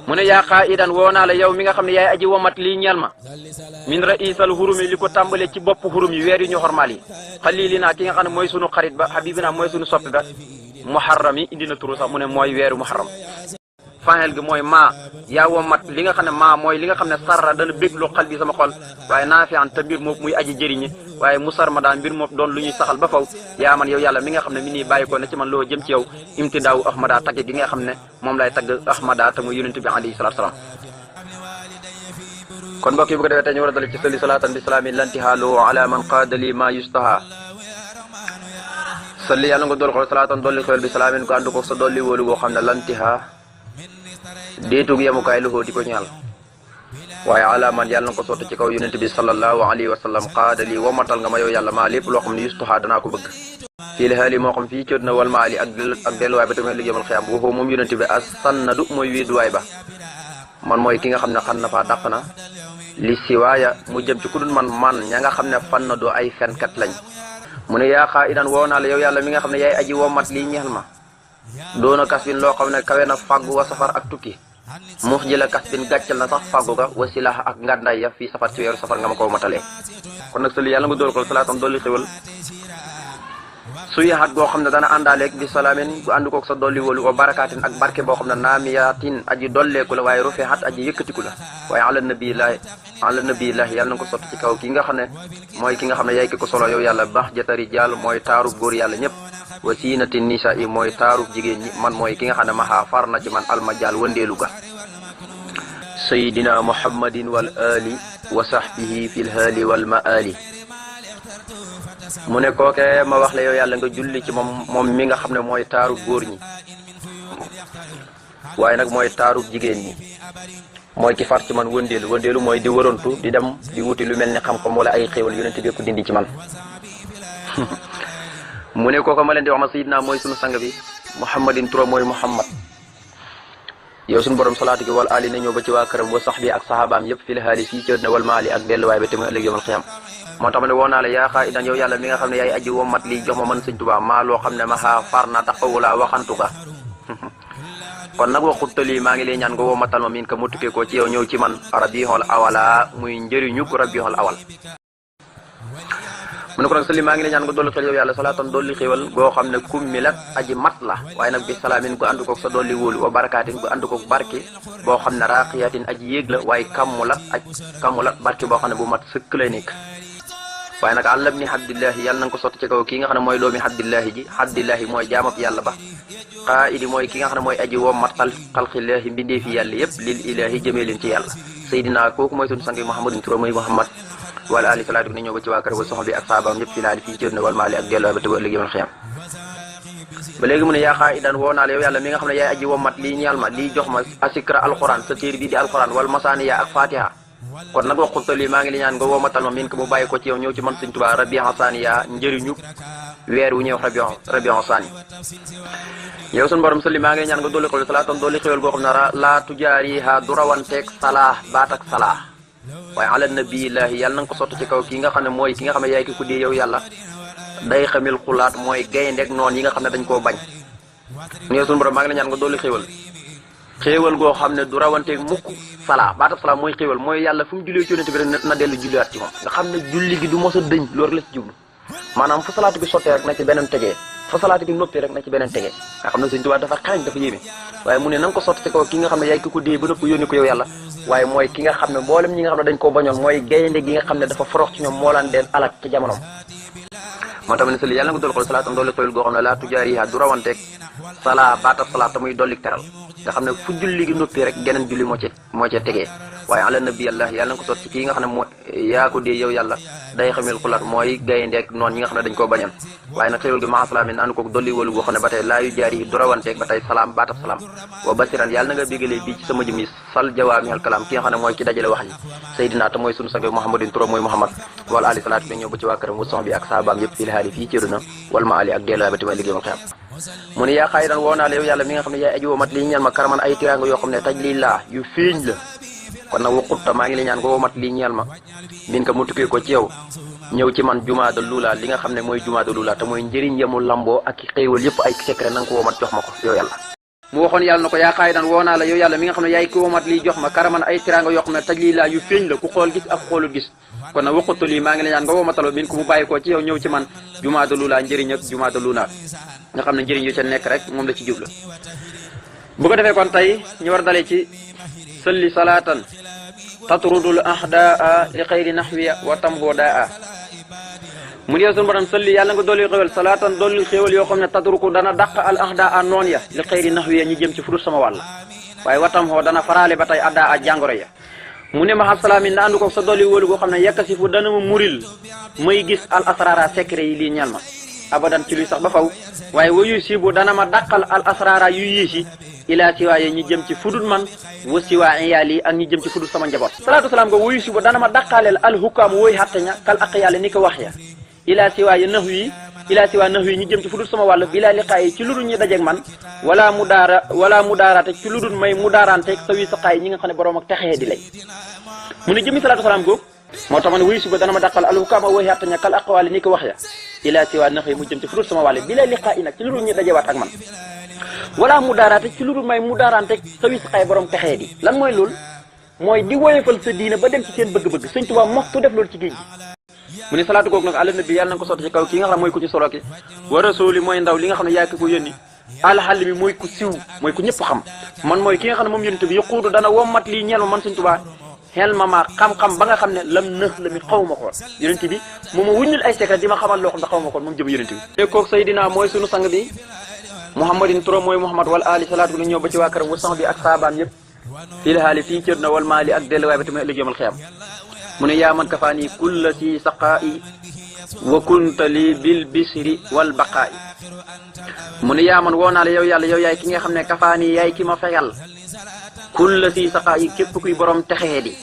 mu ne yaa qaa'idan woo naa la yow mi nga xam ne yaay aji womat lii ñeel ma min raisal hurumi li ko tàmbale ci bopp hurum yi weer yu ñu xormaal yi xalilina ki nga xam ne mooy sunu xarit ba habibina mooy sunu soppi ba muharram yi indi na turu sax mu ne mooy weeru muharram fanel gi mooy maa yaa womat li nga xam ne maa mooy li nga xam ne sarra dana béglu xal bi sama xol waaye naafian te mbir moom muy aji jëriñi waaye musar ma daan mbir moom doon lu ñuy saxal ba faw yaa man yow yàlla mi nga xam ne mi nii bàyyi ko na ci man loo jëm ci yow imtidaawu ahmada tagg gi nga xam ne moom lay tagg ahmada te muy yonent bi alayhi salaatu salaam kon mbokk yi bu ko defee tey ñu war a dale ci sali salaatan bi salaami lantihaalu ala man qaadali ma yustaha salli yàlla nga dool ko salaatan dolli xewel bi salaamin ko ànd ko sa dolli wóolu goo xam ne lantiha déetug yemukaay lu di ko ñaal waaye ala man yàlla na ko sotti ci kaw yonent bi sallallahu alayhi wa sallam qaadali womatal nga ma yow yàlla maa lépp loo xam ne yustaha danaa ko bëgg fii la xaali moo xam fii cóot na wal maali ak delluwaay ba tamit liggéeyal xiyam waxoo moom yonent bi as sannadu mooy wéeduwaay ba man mooy ki nga xam ne xan na faa dàq na li siwaaya mu jëm ci ku dul man ña nga xam ne fan na doo ay fenkat lañ mu ne yaa xaa idan woo naa la yow yàlla mi nga xam ne yaay aji womat lii ñeel ma doona kas bin loo xam ne kawe na fàggu wa safar ak tukki mux ji la kas bin gàccal na sax fàggu ga wa silah ak ngàndaay ya fii safar ci weeru safar nga ma ko matalee kon nag sali yàlla nga dool ko salaatam dolli xéwal su yaxat goo xam ne dana àndaaleeg bi salaamin gu ànd koog sa dolli wóolu ko barakaatin ak barke boo xam ne naamiyaatin aji dolleeku la waaye rufeexat aji yëkkatiku la waaye ala nabiyillahi yàlla na ko sotti ci kaw ki nga xam ne mooy ki nga xam ne yaay ki ko solo yow yàlla bax jatari jaal mooy taarub góor yàlla ñëpp wa siinati nisa yi mooy taarub jigéen ñi man mooy ki nga xam ne maxaa far na ci man alma jaal wëndeelu ga sayidina muhammadin wal ali wa sahbihi fil haali wal maali mu ne kooke ma wax la yow yàlla nga julli ci moom mi nga xam ne mooy taaru góor ñi waaye nag mooy taaru jigéen ñi mooy ki far ci man wëndeelu mooy di wërantu di dem di wuti lu mel ni xam-xam wala ay xéewal yonent bi ko dindi ci man mu ne kooke ma leen di wax ma sayidna mooy sunu sang bi muhammadin turo mooy muhammad yow suñu borom salaatu gi wal ali na ñëw ba ci waa këram wa sax bi ak sahabaam yëpp fi la xaali fii ci na wal maali ak delluwaay ba te muy ëllëg yawmal xiyaam moo tax ma ne woo naa la yaa xaa idan yow yàlla mi nga xam ne yaay aji womat lii jox ma man sëñ Tuubaa maa loo xam ne ma xaa far na taxawulaa waxantu ka kon nag waxutali maa ngi lay ñaan nga womatal ma min ka mu tukkee ko ci yow ñëw ci man rabiixul awala muy njëriñu rabiixul awal mu ne ko nag sali maa ngi lay ñaan nga dolli xel yow yàlla salaatan dolli xéwal goo xam ne kummilat aji mat la waaye nag bi salaamin gu ànd koog sa dolli wóolu wa barakaatin gu ànd koog barke boo xam ne raqiyatin aji yéeg la waaye kammulat barke boo xam ne bu mat sëkk lay nekk waaye nag àllam ni abdillahi yàlla na nga ko sotti ci kaw kii nga xam ne mooy doomi abdillahi ji abdillahi mooy jaamab yàlla ba qaidi mooy ki nga xam ne mooy aji woo mat xalqillahi mbindee fi yàlla yëpp lil ilahi jëmee leen ci yàlla sayidina kooku mooy sunu sangi muhammadin turo mooy muhammad wala ali salaatu ni ñëw ba ci waa kër wa soxna bi ak saabaam ñëpp fi laali fii ci na wal maali ak delloo ba te ba ëllëg yawmal xiyaam ba léegi mu ne yaa xaa idan woo naa la yow yàlla mi nga xam ne yaay aji womat lii ñeel ma lii jox ma asikra alquran sa téere bi di alquran wal masaaniya ak fatiha kon nag waxutali maa ngi li ñaan nga womatal ma min ko mu bàyyi ko ci yow ñëw ci man sëñ Tuubaa rabian saaniya njëriñu weer wu ñëw rabian saani yow suñu borom sali maa ngi ñaan nga dolli ko salaatan dolli xéwal goo xam ne laa tujaariha du rawanteeg salaa baat ak salaa waaye ala nabiyillahi yàlla na nga ko sotti ci kaw ki nga xam ne mooy ki nga xam ne yaay ki ko dee yow yàlla day xamil xulaat mooy gayndeeg noonu yi nga xam ne dañ koo bañ yow suñu borom maa ngi la ñaan nga dolli xéewal goo xam ne du rawanteeg mukk salaa baatab salaa mooy xéewal mooy yàlla fu mu jullee ci yonent bi rek na dellu julliwaat ci moom nga xam ne julli gi du mos a dëñ loolu la ci jublu maanaam fu salaatu gi sottee rek na ci beneen tegee fa salaatu gi noppee rek na ci beneen tegee nga xam ne Sëñ Tuubaa dafa xarañ dafa yéeme waaye mu ne na nga ko sotti ci kaw ki nga xam ne yaay ki ko dee ba nëpp yónni ko yow yàlla waaye mooy ki nga xam ne mboolem ñi nga xam ne dañ koo bañoon mooy gaynde gi nga xam ne dafa forox ci ñoom moo laan deen alak ci jamonoom moo tax ma ne sali yàlla nga dolli ko salaatam dolli xéwal goo xam ne laa tujaariha du rawanteeg salaa baatab salaa ta muy dolli teral nga xam ne fu julli gi noppi rek geneen julli moo ca tegee waaye ala nabiyallah yàlla na ko sotti ci kii nga xam ne moo yaa ko dee yow yàlla day xamil xulaat mooy gayndeek noonu ñi nga xam ne dañ koo bañoon waaye nag xéwal gi maa salaamin ànd ko dolli wóolu goo xam ne ba tey laa yu jaari du rawanteeg ba tey salaam baatab salaam wa basiran yàlla na nga bégalee bii ci sama jëm yi sal jawaamihal kalaam ki nga xam ne mooy ki dajale wax ji Seydina te mooy sunu sang Muhammadin turo mooy Muhammad wala ali salaatu bi ñëw ba ci waa këram wa sox bi ak saabaam yëpp fii haali fii ci duna wal ma ali ak delluwaay ba tamit liggéey ma xeam mu ne yaa xaayiran woo naa la yow yàlla mi nga xam ne yaay aji womat lii ñeel ma karaman ay tiraanga yoo xam ne taj lii laa yu fiiñ la kon nag waqutta maa ngi la ñaan nga womat lii ñeel ma min ka mu tukkee ko ci yow ñëw ci man jumaada luula li nga xam ne mooy jumaada luula te mooy njëriñ yemul lamboo ak xéewal yëpp ay secret na nga ko womat jox ma ko yow yàlla mu waxoon yàlla na ko yaa xaayidan woo naa la yow yàlla mi nga xam ne yaay ki womat lii jox ma karaman ay tiranga yoo xam ne taj lii laa yu feeñ la ku xool gis ak xoolul gis kon nag waxatu lii maa ngi la ñaan nga womataloo min ku mu bàyyi koo ci yow ñëw ci man jumaada luulaa njëriñ ak jumaada luunaa nga xam ne njëriñ yu ca nekk rek moom la ci jubla bu ko defee kon tey ñu war dalee ci salli salaatan tatrudul ahdaa li xayri naxwiya wa tamhu daa mu ne yow sunu borom salli yàlla nga dolli xéwal salaatan dolli xéwal yoo xam ne tatruku dana dàq al ahdaa noon ya li xayri naxwiya ñi jëm ci fudut sama wàll waaye wa tamhu dana faraale ba tey addaa jàngoro ya mu ne ma xam salaamin na ànd ko sa dolli wóolu goo xam ne yekk si fu dana ma muril may gis al asrara secret yi lii ñal ma abadan ci luy sax ba faw waaye wayu sibu dana ma dàqal al asrara yu yiisi ilaa siwaaye ñi jëm ci fudut man wa siwaa iyaal yi ak ñi jëm ci fudut sama njaboot salaatu salaam nga wayu sibu dana ma dàqaaleel al hukaam wooy xatte ña kal aq yàlla ni ko wax ya ilaa siwaaye nax yi ilaa siwaa nax yi ñi jëm ci fudut sama wàll bilaa liqaa yi ci ludul ñi dajeeg man wala mu daaraate ci ludul may mu daaraanteeg sa wi saqaay ñi nga xam ne boroom ak texee di lay mu ne jëmi salaatu salaam googu moo tax ma ne wuyu suba dana ma dàqal alhukaama wooy xatte ña kal aqwaali ni ko wax ya ilaa siwaa nax yi mu jëm ci fudut sama wàll bilaa liqaa yi nag ci ludul ñi dajewaat ak man wala mu daaraate ci ludul may mu daaraanteeg sa wi saqaay boroom texee di lan mooy loolu mooy di woyefal sa diina ba dem ci seen bëgg-bëgg Sëñ Tuubaa moxtu def loolu ci géej gi mu ne salaatu googu nag àla nabi yàlla na nga ko sotti ci kaw ki nga xam ne mooy ku ci solo ki wa rasuli mooy ndaw li nga xam ne yaa ko yónni alxal mi mooy ku siw mooy ku ñëpp xam man mooy ki nga xam ne moom yónni bi yuquudu dana wommat lii ñeel ma man Sëñ Tuubaa xel ma xam-xam ba nga xam ne lam nëx la mi xaw ma koon yónent bi moom ma wuññul ay secret di ma xamal loo xam ne xaw ma koon moom jëm yónent bi kooku Seydina mooy sunu sang bi muhammadin turam mooy muhammad wal ali salaatu bi ñëw ba ci waa këram wa sang bi ak saabaan yëpp fii la xaali fii cër na wal maali ak delluwaay ba tamit ëllëg yomal xiyam mu ne yaa man kafaani kulla si saqaa'i wa kunta li bil bisri wal baqaa'i mu ne yaa man woo naa la yow yàlla yow yaay ki nga xam ne kafaani yaay ki ma fegal kulla si saqaa'i képp kuy borom texee di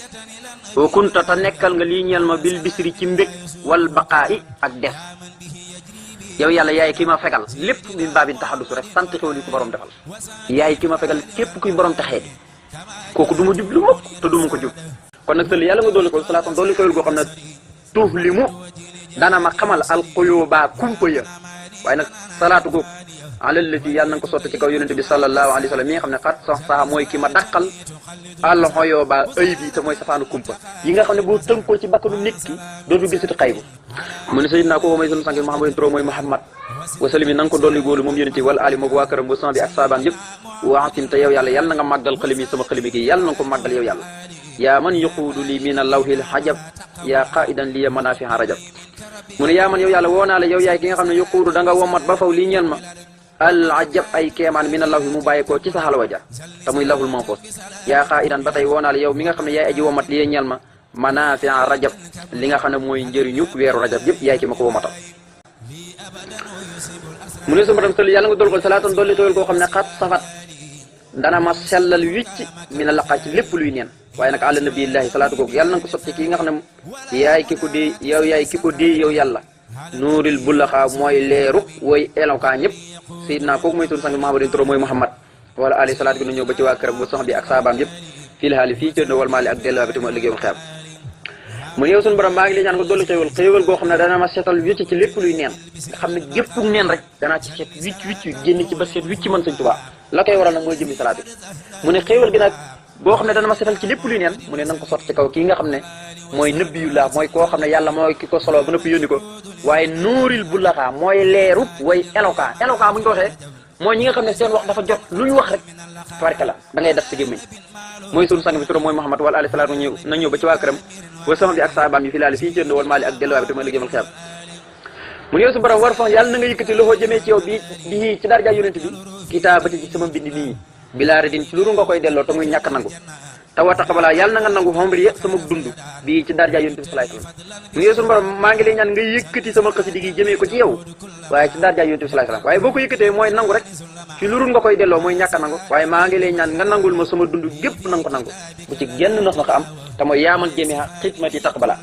wa kunta te nekkal nga lii ñeel ma bil bisri ci mbég wal baqaa'i ak def yow yàlla yaay ki ma fegal lépp min baabin taxadusu rek sant xew li ko borom defal yaay ki ma fegal képp kuy borom texee di kooku du ma jub lu mukk te du ma ko jub kon nag sëli yàlla nga dolli ko salaatan dolli koyul goo xam ne tuuf li mu dana ma xamal alxuyuba kumpa ya waaye nag salaatu googu alallati yàlla na nga ko sotti ci kaw yonente bi sallallahu alayhi wa sallam mi nga xam ne xat sax saa mooy ki ma dàqal alxuyuba ayib yi te mooy safaanu kumpa yi nga xam ne boo tënkoo ci bakkanu nit ki dootu gisati xaybu mu ne sayidina kooku mooy sunu sang Muhammadin turo mooy Muhammad wasalimi na nga ko dolli góolu moom yonente wala ali moog waa këram wa sang bi ak saabaan yëpp waaxtim te yow yàlla yàlla na nga màggal xalimi sama xalimi gi yàlla na nga ko màggal yow yàlla yaa man yaquudu li min allawhil xajab yaa qaidan liya manafiha rajab mu ne yaa man yow yàlla woo naa la yow yaay ki nga xam ne yaquudu da nga womat ba faw lii ñeel ma al ajab ay keemaan min allawhi mu bàyyi ko ci sa xalwa ja te muy lawhul mahfuz yaa qaidan ba tey woo naa la yow mi nga xam ne yaay aji womat liya ñeel ma manafiha rajab li nga xam ne mooy njëriñu weeru rajab yëpp yaay ki ma ko womatal mu ne sama tam sëli yàlla nga dol ko salaatan dolli tooyal koo xam ne xat safat dana ma sellal wicc mi na laqaa ci lépp luy neen waaye nag àla nabiyillahi salaatu googu yàlla na nga ko sotti kii nga xam ne yaay ki ko dee yow yaay ki ko dee yow yàlla nuuril bullaxaa mooy leeru wooy elokaa ñëpp sayidna kooku mooy sunu sang Muhammadin turo mooy Muhammad wala ali salaatu bi na ñëw ba ci waa këram ba sox bi ak saabaam yëpp fii la xaali fii cër na wal maali ak delluwaa bi te ma liggéeyam xeam mu ne yow sunu borom maa ngi lay ñaan nga dolli xéewal goo xam ne dana ma seetal wicc ci lépp luy neen nga xam ne gépp neen rek danaa ci seet wicc génn ci ba seet wicc mën Sëñ Tuubaa la koy waral nag mooy jëmmi salaatu mu ne xéewal gi nag boo xam ne dana ma seetal ci lépp luy neen mu ne na nga ko sotti ci kaw kii nga xam ne mooy nabiyullah mooy koo xam ne yàlla mooy ki ko solo ba nëpp yónni ko waaye nuuril bullaxaa mooy leerub way eloquent bu ñu ko waxee mooy ñi nga xam ne seen wax dafa jot lu ñu wax rek farka la da ngay def si gémmiñ mooy sunu sang bi turam mooy Muhammad wala alayhi salaatu na ñëw ba ci waa këram wa sama bi ak saabaam yi fi laali fii jënd wal maali ak delluwaay bi te ma liggéeyal xeam mu ne yow su borom war fa yàlla na nga yëkkati loxo jëmee ci yow bi ci darja yonent bi kitaabati ci sama mbind nii bilaare din ci luru nga koy delloo te muy ñàkk nangu te wa taqabala yàlla na nga nangu xomri sama dund bii ci darja yonent bi salaay salaam mu ne yow su borom maa ngi lay ñaan nga yëkkati sama xasida gi jëmee ko ci yow waaye ci darja yonent bi salaay salaam waaye boo ko yëkkatee mooy nangu rek ci lurul nga koy delloo mooy ñàkk nangu waaye maa ngi lay ñaan nga nangul ma sama dund gépp nanga ko nangu bu ci genn nox na ko am te mooy yaaman jëmee xidmati taqbala